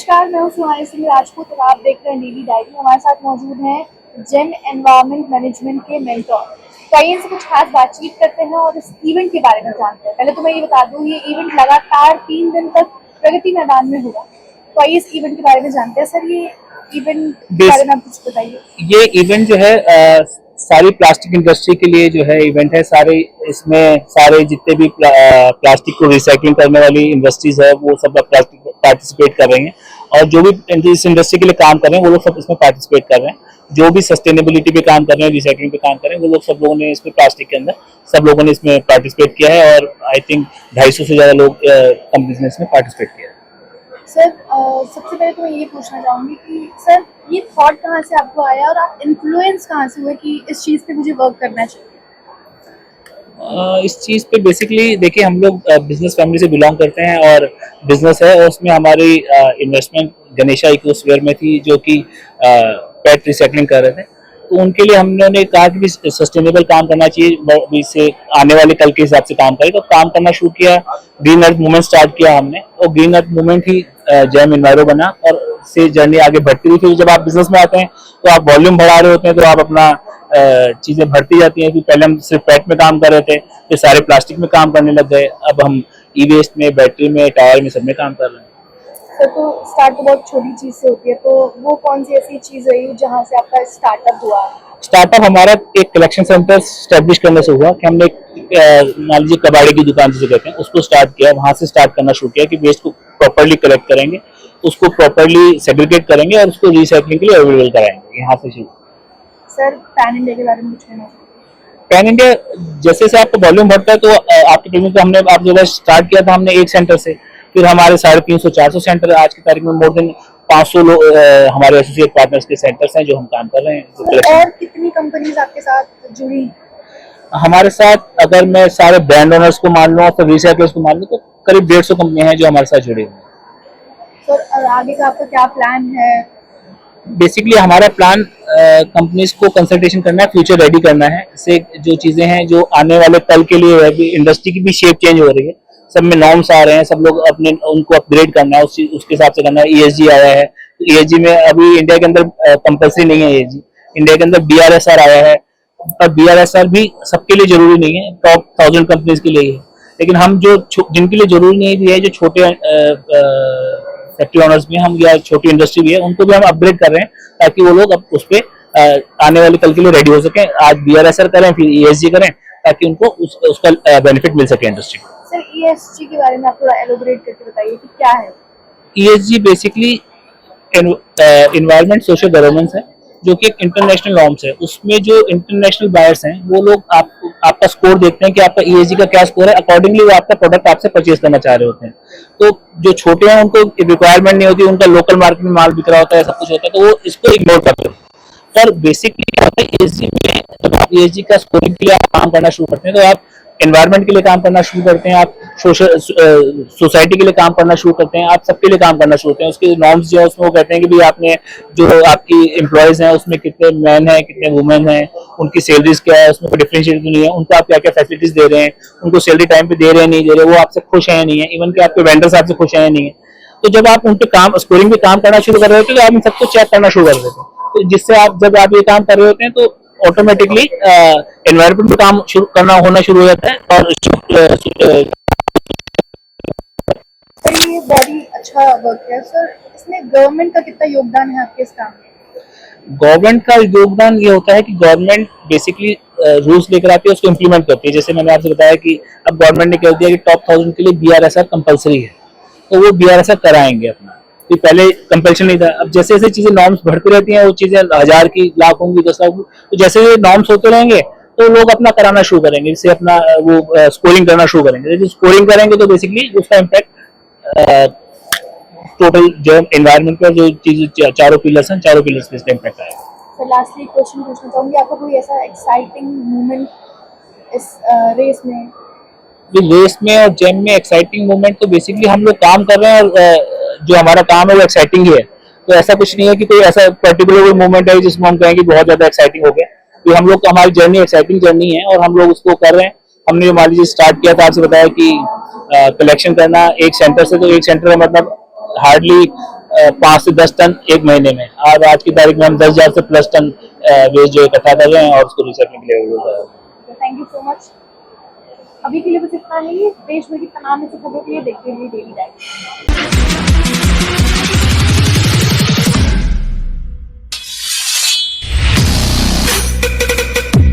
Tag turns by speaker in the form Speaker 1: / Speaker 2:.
Speaker 1: नमस्कार, मैं हूँ सुहानी सिंह राजपूत और आप देख रहे हैं डेली डायरी। हमारे साथ मौजूद हैं जेम एनवायरनमेंट मैनेजमेंट के मेंटोर। तो आइए इनसे कुछ खास बातचीत करते हैं और इस इवेंट के बारे में जानते हैं। पहले तो मैं ये बता दूँ, ये इवेंट लगातार 3 दिन तक प्रगति मैदान में होगा। तो आइए इस इवेंट के बारे में जानते हैं। सर, ये इवेंट के बारे में आप कुछ बताइए।
Speaker 2: ये इवेंट जो है सारी प्लास्टिक इंडस्ट्री के लिए जो है इवेंट है। इसमें सारे जितने भी प्लास्टिक को रिसाइकलिंग करने वाली इंडस्ट्रीज है वो सब प्लास्टिक पार्टिसिपेट कर रही हैं, और जो भी इस इंडस्ट्री के लिए काम कर रहे हैं वो लोग सब इसमें पार्टिसिपेट कर रहे हैं। जो भी सस्टेनेबिलिटी पे काम कर रहे हैं, रिसाइकलिंग पे काम कर रहे हैं, वो लोग सब लोगों ने इसमें प्लास्टिक के अंदर सब लोगों ने इसमें पार्टिसिपेट किया है, और आई थिंक 250 से ज्यादा लोग कंपनीज ने इसमें पार्टिसिपेट किया है।
Speaker 1: सर, सबसे पहले तो मैं ये पूछना चाहूँगी कि सर, ये थॉट कहाँ से आपको आया और आप इन्फ्लुएंस कहाँ से हुए कि इस चीज़ पे मुझे वर्क करना चाहिए?
Speaker 2: इस चीज़ पे बेसिकली देखिए, हम लोग बिजनेस फैमिली से बिलोंग करते हैं, और बिजनेस है, और उसमें हमारी इन्वेस्टमेंट गणेशा इकोस्फीयर में थी, जो कि पेट रिसाइकलिंग कर रहे थे। तो उनके लिए हमने कहा कि सस्टेनेबल काम करना चाहिए, इससे आने वाले कल के हिसाब से काम करें। तो काम करना शुरू किया, ग्रीन अर्थ मूवमेंट स्टार्ट किया हमने, और ग्रीन अर्थ मूवमेंट ही जेम एनवायरो बना, और से जर्नी आगे बढ़ती रही। फिर जब आप बिजनेस में आते हैं तो आप वॉल्यूम बढ़ा रहे होते हैं, तो आप अपना चीजें बढ़ती जाती हैं। पहले हम सिर्फ पेट में काम कर रहे थे, फिर सारे प्लास्टिक में काम करने लग गए, अब हम ई वेस्ट में, बैटरी में, टायर में, सब में काम कर रहे हैं।
Speaker 1: सर, तो स्टार्ट तो बहुत छोटी चीज से होती है, तो वो कौन सी ऐसी चीज रही जहाँ से आपका स्टार्टअप हुआ?
Speaker 2: स्टार्टअप हमारा एक कलेक्शन सेंटर स्टैब्लिश करने से हुआ कि हमने मान लीजिए कबाड़ी की दुकान जिसे कहते हैं उसको स्टार्ट किया। वहां से स्टार्ट करना शुरू किया कि वेस्ट को प्रॉपर्ली कलेक्ट करेंगे, उसको प्रॉपर्ली सेग्रीगेट करेंगे, और उसको रिसाइकलिंग के लिए अवेलेबल कराएंगे। यहाँ से शुरू।
Speaker 1: सर, पैन इंडिया के बारे में कुछ कहना?
Speaker 2: पैन इंडिया जैसे जैसे आपका वॉल्यूम बढ़ता है, तो आपके बिजनेस को हमने आप जब स्टार्ट किया था हमने एक सेंटर से, फिर हमारे 350-400 सेंटर, आज की तारीख में मोर देन 500 लोग हमारे एसोसिएट पार्टनर्स के सेंटर्स हैं जो हम काम कर रहे हैं।
Speaker 1: और कितनी कंपनीज आपके साथ जुड़ी
Speaker 2: हमारे साथ अगर मैं सारे ब्रांड ओनर्स को मान लूँ, तो रिसाइकलर्स को मान लूँ, तो करीब 150 कंपनियां हैं जो हमारे साथ जुड़ी हुई हैं।
Speaker 1: सर, आगे का आपका क्या प्लान है?
Speaker 2: बेसिकली हमारा प्लान कंपनीज को कंसल्टेशन करना है, फ्यूचर रेडी करना है। इससे जो चीजें हैं जो आने वाले कल के लिए है, इंडस्ट्री की भी शेप चेंज हो रही है, सब में नॉर्म्स आ रहे हैं, सब लोग अपने उनको अपग्रेड करना है, उसके हिसाब से करना है। ईएसजी आया है, तो ईएसजी में अभी इंडिया के अंदर कंपल्सरी नहीं है ईएसजी, इंडिया के अंदर बीआरएसआर आया है, पर बीआरएसआर भी सबके लिए जरूरी नहीं है, टॉप 1000 कंपनीज के लिए है। लेकिन हम जो जिनके लिए जरूरी नहीं भी है, जो छोटे फैक्ट्री ओनर्स भी, हम या छोटी इंडस्ट्री भी है, उनको भी हम अपग्रेड कर रहे हैं, ताकि वो लोग अब उस पर आने वाले कल के लिए रेडी हो सकें। आज बीआरएसआर करें, फिर ईएसजी करें, ताकि उनको उसका बेनिफिट मिल सके इंडस्ट्री को।
Speaker 1: सर, ईएसजी के बारे में आप थोड़ा एलोबरेट करके बताइए कि क्या है?
Speaker 2: ESG basically environment social governance है, जो कि एक इंटरनेशनल नॉर्म्स है। उसमें जो इंटरनेशनल बायर्स हैं वो लोग आपका स्कोर देखते हैं कि आपका ईएसजी का क्या स्कोर है, अकॉर्डिंगली वो आपका प्रोडक्ट आपसे परचेज करना चाह रहे होते हैं। तो जो छोटे हैं उनको रिक्वायरमेंट नहीं होती, उनका लोकल मार्केट में माल बिक रहा होता है, सब कुछ होता है, तो वो इसको इग्नोर करते हैं। पर बेसिकली क्या होता है, ईएसजी में जब आप ईएसजी का स्कोरिंग के लिए आप काम करना शुरू करते हैं, तो आप एनवायरमेंट के लिए काम करना शुरू करते हैं, आप सोसाइटी के लिए काम करना शुरू करते हैं, आप सबके लिए काम करना शुरू करते हैं। उसके नॉर्म्स जो है उसमें वो कहते हैं कि भाई आपने जो आपकी एम्प्लॉयज हैं उसमें कितने मैन हैं, कितने वुमेन हैं, उनकी सैलरीज क्या है, उसमें कोई डिफरेंशिएट नहीं है, उनको आप क्या क्या फैसिलिटीज दे रहे हैं, उनको सैलरी टाइम पे दे रहे हैं नहीं दे रहे, वो आपसे खुश है नहीं है, इवन कि आपके वेंडर्स आपसे खुश है नहीं है। तो जब आप उनके काम स्कोरिंग पे काम करना शुरू कर रहे होते हैं, तो आप इन सबको चेक करना शुरू कर देते हैं। तो जिससे जब आप ये काम कर रहे होते हैं, तो ऑटोमेटिकली एनवायरमेंट पे काम होना शुरू हो जाता है। और
Speaker 1: सर, ये बहुत ही अच्छा वर्क है। सर, इसमें गवर्नमेंट का कितना योगदान है आपके इस काम में?
Speaker 2: गवर्नमेंट का योगदान ये होता है कि गवर्नमेंट बेसिकली रूल्स लेकर आती है, उसको इम्प्लीमेंट करती है। जैसे मैंने आपसे बताया कि अब गवर्नमेंट ने कह दिया कि टॉप 1000 के लिए बीआरएसआर कंपलसरी है, तो वो बीआरएसआर कराएंगे अपना। तो पहले कंपल्शन नहीं था। अब जैसे जैसे चीजें नॉर्म्स बढ़ती रहती हैं, वो चीजें 1000 की, लाख होंगी, 10 लाख, तो जैसे नॉर्म्स होते रहेंगे तो लोग अपना कराना शुरू करेंगे, जिससे अपना वो स्कोरिंग करना शुरू करेंगे। जैसे स्कोरिंग करेंगे तो बेसिकली उसका इम्पैक्ट टोटल जो एनवायरमेंट पर जो चीज चारों पिलर्स हैं, चारों पिलर्स पे इसका इम्पैक्ट आएगा।
Speaker 1: सर, लास्टली क्वेश्चन पूछना चाहूंगी, आपका कोई ऐसा एक्साइटिंग मोमेंट इस रेस में?
Speaker 2: रेस में और जेम में एक्साइटिंग मोमेंट तो बेसिकली हम लोग काम कर रहे हैं, और जो हमारा काम है वो एक्साइटिंग ही है। तो ऐसा कुछ नहीं है कि कोई ऐसा पर्टिकुलर मोमेंट है जिसमें हम कहें कि बहुत ज्यादा एक्साइटिंग हो गया। तो हम लोग हमारी जर्नी एक्साइटिंग जर्नी है, और हम लोग उसको कर रहे हैं। हमने मान लीजिए स्टार्ट किया था, आपसे बताया कि कलेक्शन करना एक सेंटर से, तो एक सेंटर में मतलब हार्डली 5 से 10 टन एक महीने में, और आज की तारीख में हम 10,000 से प्लस टन वेस्ट जो इकट्ठा कर रहे हैं और उसको रिसाइकलिंग के लिए।
Speaker 1: Thank you so much. अभी के लिए बस इतना ही। देश भर की तमाम ऐसी खबरों के लिए देखते रहिए डेली डाइट।